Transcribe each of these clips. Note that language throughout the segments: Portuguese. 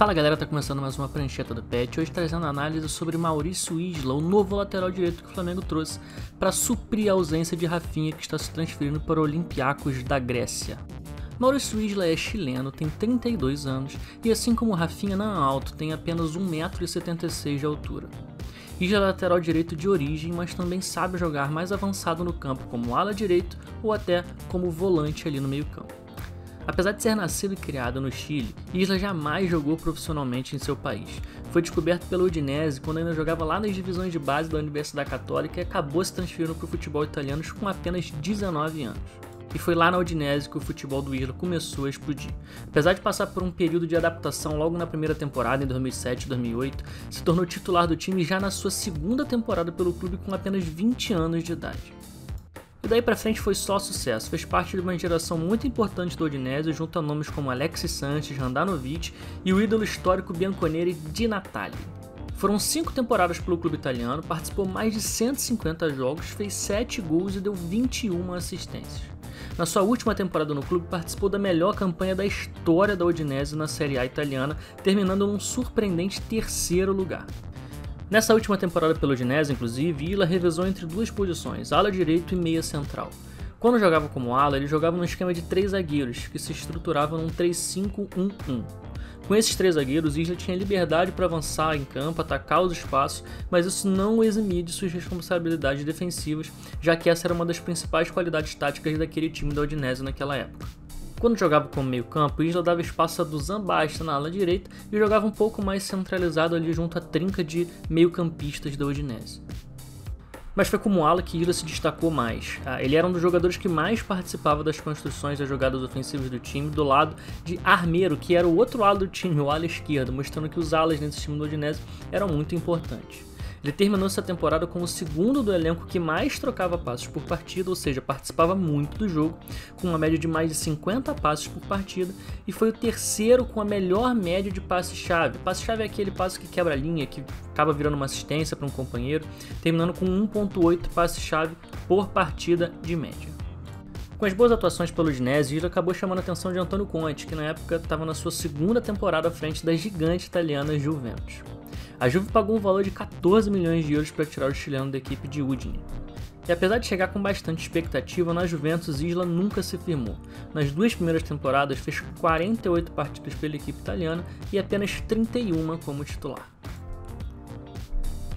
Fala galera, tá começando mais uma prancheta do PET, hoje trazendo análise sobre Maurício Isla, o novo lateral direito que o Flamengo trouxe para suprir a ausência de Rafinha, que está se transferindo para o Olympiacos da Grécia. Maurício Isla é chileno, tem 32 anos e assim como Rafinha não é alto, tem apenas 1,76 m de altura. Isla é lateral direito de origem, mas também sabe jogar mais avançado no campo como ala direito ou até como volante ali no meio campo. Apesar de ser nascido e criado no Chile, Isla jamais jogou profissionalmente em seu país. Foi descoberto pelo Udinese quando ainda jogava lá nas divisões de base da Universidade Católica e acabou se transferindo para o futebol italiano com apenas 19 anos. E foi lá na Udinese que o futebol do Isla começou a explodir. Apesar de passar por um período de adaptação logo na primeira temporada, em 2007 e 2008, se tornou titular do time já na sua segunda temporada pelo clube com apenas 20 anos de idade. E daí pra frente foi só sucesso, fez parte de uma geração muito importante do Udinese junto a nomes como Alexis Sanchez, Handanovic e o ídolo histórico bianconeri Di Natale. Foram 5 temporadas pelo clube italiano, participou mais de 150 jogos, fez 7 gols e deu 21 assistências. Na sua última temporada no clube, participou da melhor campanha da história da Udinese na Série A italiana, terminando num surpreendente 3º lugar. Nessa última temporada pelo Udinese, inclusive, Isla revezou entre duas posições, ala direito e meia central. Quando jogava como ala, ele jogava num esquema de 3 zagueiros, que se estruturava num 3-5-1-1. Com esses 3 zagueiros, Isla tinha liberdade para avançar em campo, atacar os espaços, mas isso não o eximia de suas responsabilidades defensivas, já que essa era uma das principais qualidades táticas daquele time da Udinese naquela época. Quando jogava como meio campo, Isla dava espaço a Dusan Basta na ala direita e jogava um pouco mais centralizado ali junto à trinca de meio-campistas da Udinese. Mas foi como ala que Isla se destacou mais. Ele era um dos jogadores que mais participava das construções das jogadas ofensivas do time, do lado de Armeiro, que era o outro lado do time, o ala esquerdo, mostrando que os alas nesse time do Udinese eram muito importantes. Ele terminou essa temporada como o segundo do elenco que mais trocava passos por partida, ou seja, participava muito do jogo, com uma média de mais de 50 passos por partida, e foi o 3º com a melhor média de passe-chave. Passe-chave é aquele passe que quebra a linha, que acaba virando uma assistência para um companheiro, terminando com 1,8 passe-chave por partida de média. Com as boas atuações pelo Udinese, Isla acabou chamando a atenção de Antônio Conte, que na época estava na sua segunda temporada à frente da gigante italiana Juventus. A Juve pagou um valor de 14 milhões de euros para tirar o chileno da equipe de Udine. E apesar de chegar com bastante expectativa, na Juventus Isla nunca se firmou. Nas 2 primeiras temporadas fez 48 partidas pela equipe italiana e apenas 31 como titular.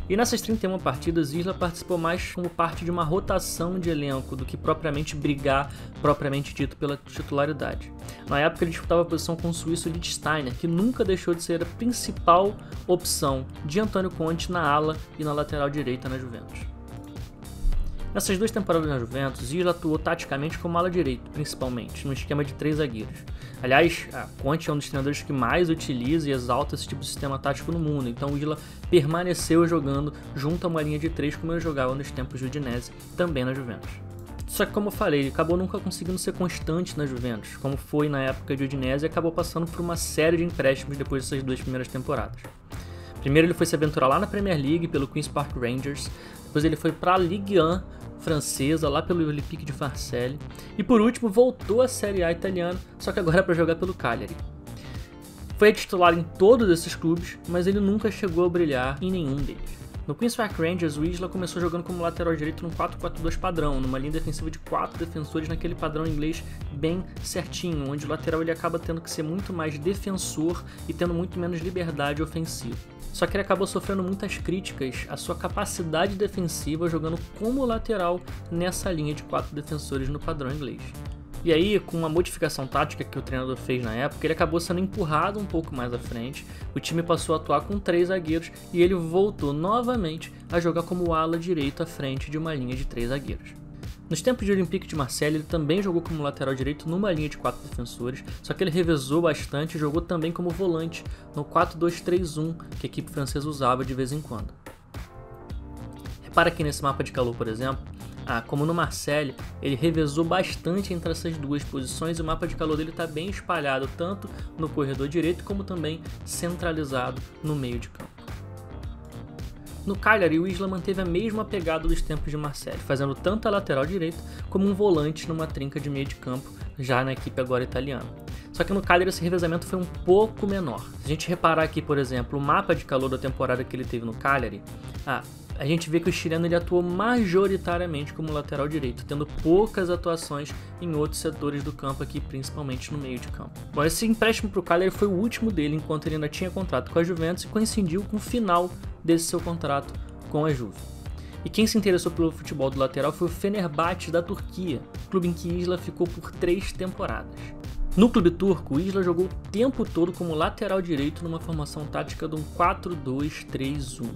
E nessas 31 partidas, Isla participou mais como parte de uma rotação de elenco do que propriamente brigar, propriamente dito, pela titularidade. Na época ele disputava a posição com o suíço Lichtsteiner, que nunca deixou de ser a principal opção de Antônio Conte na ala e na lateral direita na Juventus. Nessas 2 temporadas na Juventus, Isla atuou taticamente como ala direito, principalmente, no esquema de 3 zagueiros. Aliás, a Conte é um dos treinadores que mais utiliza e exalta esse tipo de sistema tático no mundo, então o Isla permaneceu jogando junto a uma linha de 3 como ele jogava nos tempos de Udinese, também na Juventus. Só que, como eu falei, ele acabou nunca conseguindo ser constante na Juventus, como foi na época de Udinese, e acabou passando por uma série de empréstimos depois dessas 2 primeiras temporadas. Primeiro ele foi se aventurar lá na Premier League pelo Queen's Park Rangers, depois ele foi para a Ligue 1 francesa, lá pelo Olympique de Marseille, e por último voltou à Série A italiana, só que agora para jogar pelo Cagliari. Foi titular em todos esses clubes, mas ele nunca chegou a brilhar em nenhum deles. No Queen's Park Rangers, o Isla começou jogando como lateral direito num 4-4-2 padrão, numa linha defensiva de 4 defensores naquele padrão inglês bem certinho, onde o lateral ele acaba tendo que ser muito mais defensor e tendo muito menos liberdade ofensiva. Só que ele acabou sofrendo muitas críticas à sua capacidade defensiva jogando como lateral nessa linha de 4 defensores no padrão inglês. E aí, com uma modificação tática que o treinador fez na época, ele acabou sendo empurrado um pouco mais à frente, o time passou a atuar com 3 zagueiros e ele voltou novamente a jogar como ala direito à frente de uma linha de 3 zagueiros. Nos tempos de Olympique de Marseille, ele também jogou como lateral direito numa linha de 4 defensores, só que ele revezou bastante e jogou também como volante no 4-2-3-1 que a equipe francesa usava de vez em quando. Repara aqui nesse mapa de calor, por exemplo, como no Marseille, ele revezou bastante entre essas 2 posições e o mapa de calor dele está bem espalhado tanto no corredor direito como também centralizado no meio de campo. No Cagliari, o Isla manteve a mesma pegada dos tempos de Marseille, fazendo tanto a lateral direito como um volante numa trinca de meio de campo, já na equipe agora italiana. Só que no Cagliari esse revezamento foi um pouco menor. Se a gente reparar aqui, por exemplo, o mapa de calor da temporada que ele teve no Cagliari, a gente vê que o chileno ele atuou majoritariamente como lateral direito, tendo poucas atuações em outros setores do campo aqui, principalmente no meio de campo. Bom, esse empréstimo para o Cagliari foi o último dele enquanto ele ainda tinha contrato com a Juventus e coincidiu com o final desse seu contrato com a Juve. E quem se interessou pelo futebol do lateral foi o Fenerbahçe da Turquia, clube em que Isla ficou por 3 temporadas. No clube turco, o Isla jogou o tempo todo como lateral direito numa formação tática de um 4-2-3-1.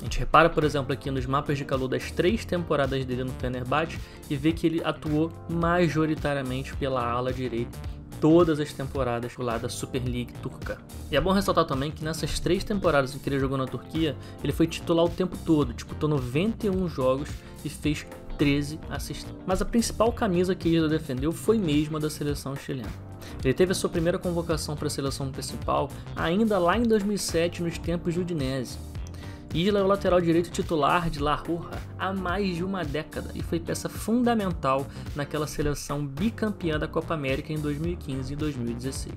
A gente repara, por exemplo, aqui nos mapas de calor das 3 temporadas dele no Fenerbahçe e vê que ele atuou majoritariamente pela ala direita todas as temporadas lá da Super League turca. E é bom ressaltar também que nessas 3 temporadas em que ele jogou na Turquia, ele foi titular o tempo todo, disputou 91 jogos e fez 13 assistências. Mas a principal camisa que Isla defendeu foi mesmo a da seleção chilena. Ele teve a sua primeira convocação para a seleção principal ainda lá em 2007, nos tempos de Udinese. Isla é o lateral direito titular de La Roja há mais de uma década e foi peça fundamental naquela seleção bicampeã da Copa América em 2015 e 2016.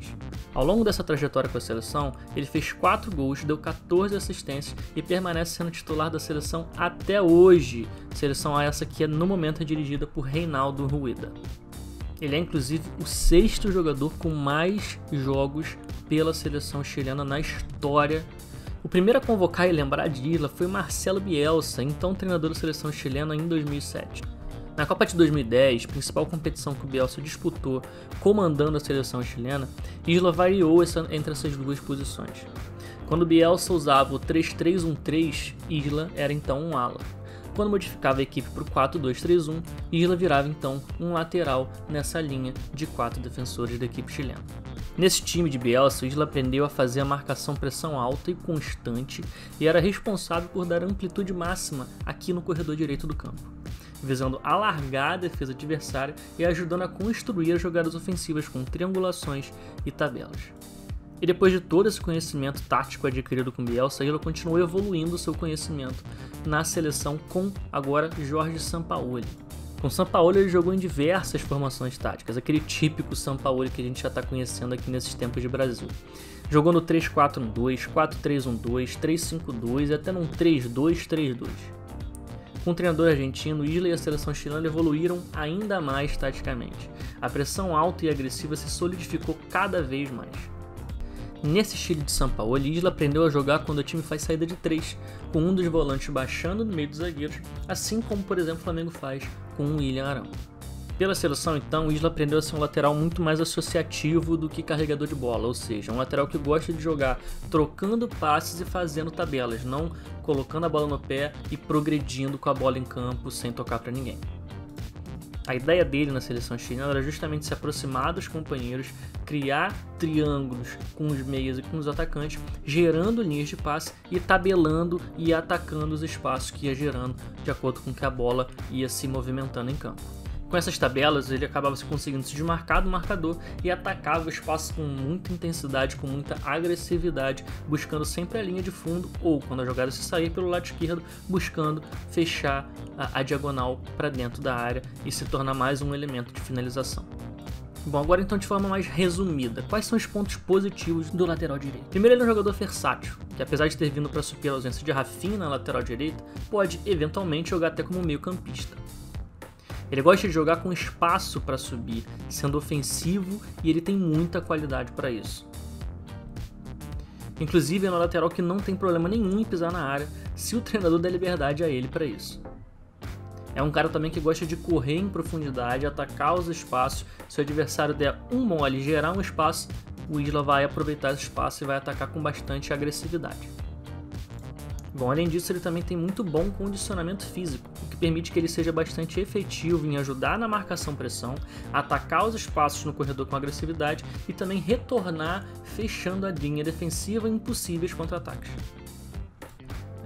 Ao longo dessa trajetória com a seleção, ele fez 4 gols, deu 14 assistências e permanece sendo titular da seleção até hoje, seleção essa que no momento é dirigida por Reinaldo Rueda. Ele é inclusive o 6º jogador com mais jogos pela seleção chilena na história. O primeiro a convocar e lembrar de Isla foi Marcelo Bielsa, então treinador da seleção chilena em 2007. Na Copa de 2010, principal competição que o Bielsa disputou comandando a seleção chilena, Isla variou entre essas duas posições. Quando Bielsa usava o 3-3-1-3, Isla era então um ala. Quando modificava a equipe para o 4-2-3-1, Isla virava então um lateral nessa linha de 4 defensores da equipe chilena. Nesse time de Bielsa, Isla aprendeu a fazer a marcação-pressão alta e constante e era responsável por dar amplitude máxima aqui no corredor direito do campo, visando alargar a defesa adversária e ajudando a construir as jogadas ofensivas com triangulações e tabelas. E depois de todo esse conhecimento tático adquirido com Bielsa, Isla continuou evoluindo seu conhecimento na seleção com agora Jorge Sampaoli. Com Sampaoli ele jogou em diversas formações táticas, aquele típico Sampaoli que a gente já está conhecendo aqui nesses tempos de Brasil. Jogou no 3-4-1-2, 4-3-1-2, 3-5-2 e até num 3-2-3-2. Com o treinador argentino, Isla e a seleção chilena evoluíram ainda mais taticamente. A pressão alta e agressiva se solidificou cada vez mais. Nesse estilo de Sampaoli, Isla aprendeu a jogar quando o time faz saída de 3, com um dos volantes baixando no meio dos zagueiros, assim como, por exemplo, o Flamengo faz com o William Arão. Pela seleção, então, Isla aprendeu a ser um lateral muito mais associativo do que carregador de bola, ou seja, um lateral que gosta de jogar trocando passes e fazendo tabelas, não colocando a bola no pé e progredindo com a bola em campo sem tocar para ninguém. A ideia dele na seleção chilena era justamente se aproximar dos companheiros, criar triângulos com os meias e com os atacantes, gerando linhas de passe e tabelando e atacando os espaços que ia gerando de acordo com que a bola ia se movimentando em campo. Com essas tabelas, ele acabava conseguindo se desmarcar do marcador e atacava o espaço com muita intensidade, com muita agressividade, buscando sempre a linha de fundo ou, quando a jogada se sair pelo lado esquerdo, buscando fechar a diagonal para dentro da área e se tornar mais um elemento de finalização. Bom, agora então de forma mais resumida, quais são os pontos positivos do lateral direito? Primeiro, ele é um jogador versátil, que apesar de ter vindo para suprir a ausência de Rafinha na lateral direita, pode eventualmente jogar até como meio campista. Ele gosta de jogar com espaço para subir, sendo ofensivo, e ele tem muita qualidade para isso. Inclusive é um lateral que não tem problema nenhum em pisar na área, se o treinador der liberdade a ele para isso. É um cara também que gosta de correr em profundidade, atacar os espaços. Se o adversário der um mole e gerar um espaço, o Isla vai aproveitar esse espaço e vai atacar com bastante agressividade. Bom, além disso, ele também tem muito bom condicionamento físico, o que permite que ele seja bastante efetivo em ajudar na marcação-pressão, atacar os espaços no corredor com agressividade e também retornar fechando a linha defensiva em possíveis contra-ataques.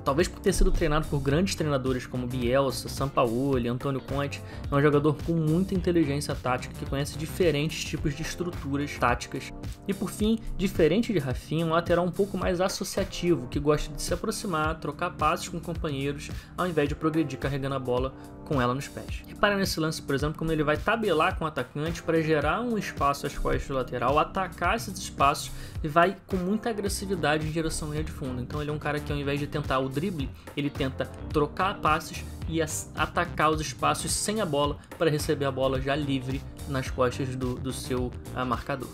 Talvez por ter sido treinado por grandes treinadores como Bielsa, Sampaoli, Antônio Conte, é um jogador com muita inteligência tática que conhece diferentes tipos de estruturas táticas. E por fim, diferente de Rafinha, um lateral um pouco mais associativo, que gosta de se aproximar, trocar passes com companheiros, ao invés de progredir carregando a bola com ela nos pés. Repara nesse lance, por exemplo, como ele vai tabelar com o atacante para gerar um espaço às costas do lateral, atacar esses espaços e vai com muita agressividade em direção à linha de fundo. Então ele é um cara que, ao invés de tentar o drible, ele tenta trocar passes e atacar os espaços sem a bola para receber a bola já livre nas costas do seu marcador.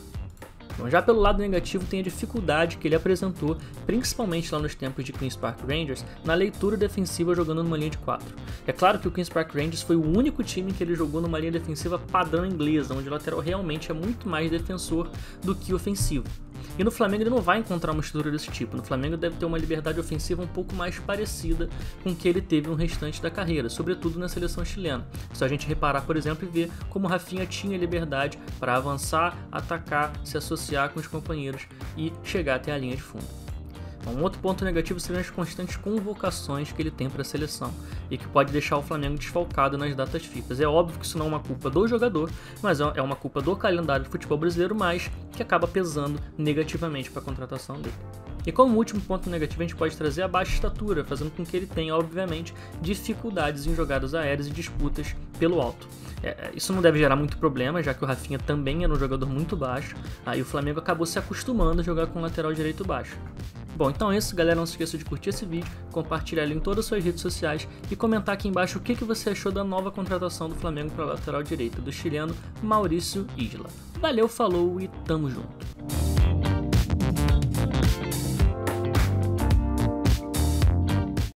Bom, já pelo lado negativo tem a dificuldade que ele apresentou, principalmente lá nos tempos de Queen's Park Rangers, na leitura defensiva jogando numa linha de 4. É claro que o Queen's Park Rangers foi o único time que ele jogou numa linha defensiva padrão inglesa, onde o lateral realmente é muito mais defensor do que ofensivo. E no Flamengo ele não vai encontrar uma estrutura desse tipo. No Flamengo deve ter uma liberdade ofensiva um pouco mais parecida com o que ele teve no restante da carreira, sobretudo na seleção chilena. Só a gente reparar, por exemplo, e ver como o Rafinha tinha liberdade para avançar, atacar, se associar com os companheiros e chegar até a linha de fundo. Um outro ponto negativo seriam as constantes convocações que ele tem para a seleção e que pode deixar o Flamengo desfalcado nas datas FIFA. É óbvio que isso não é uma culpa do jogador, mas é uma culpa do calendário do futebol brasileiro, mas que acaba pesando negativamente para a contratação dele. E como último ponto negativo, a gente pode trazer a baixa estatura, fazendo com que ele tenha, obviamente, dificuldades em jogadas aéreas e disputas pelo alto. Isso não deve gerar muito problema, já que o Rafinha também era um jogador muito baixo, aí o Flamengo acabou se acostumando a jogar com o lateral direito baixo. Bom, então é isso, galera. Não se esqueça de curtir esse vídeo, compartilhar ele em todas as suas redes sociais e comentar aqui embaixo o que você achou da nova contratação do Flamengo para a lateral direita do chileno Mauricio Isla. Valeu, falou e tamo junto!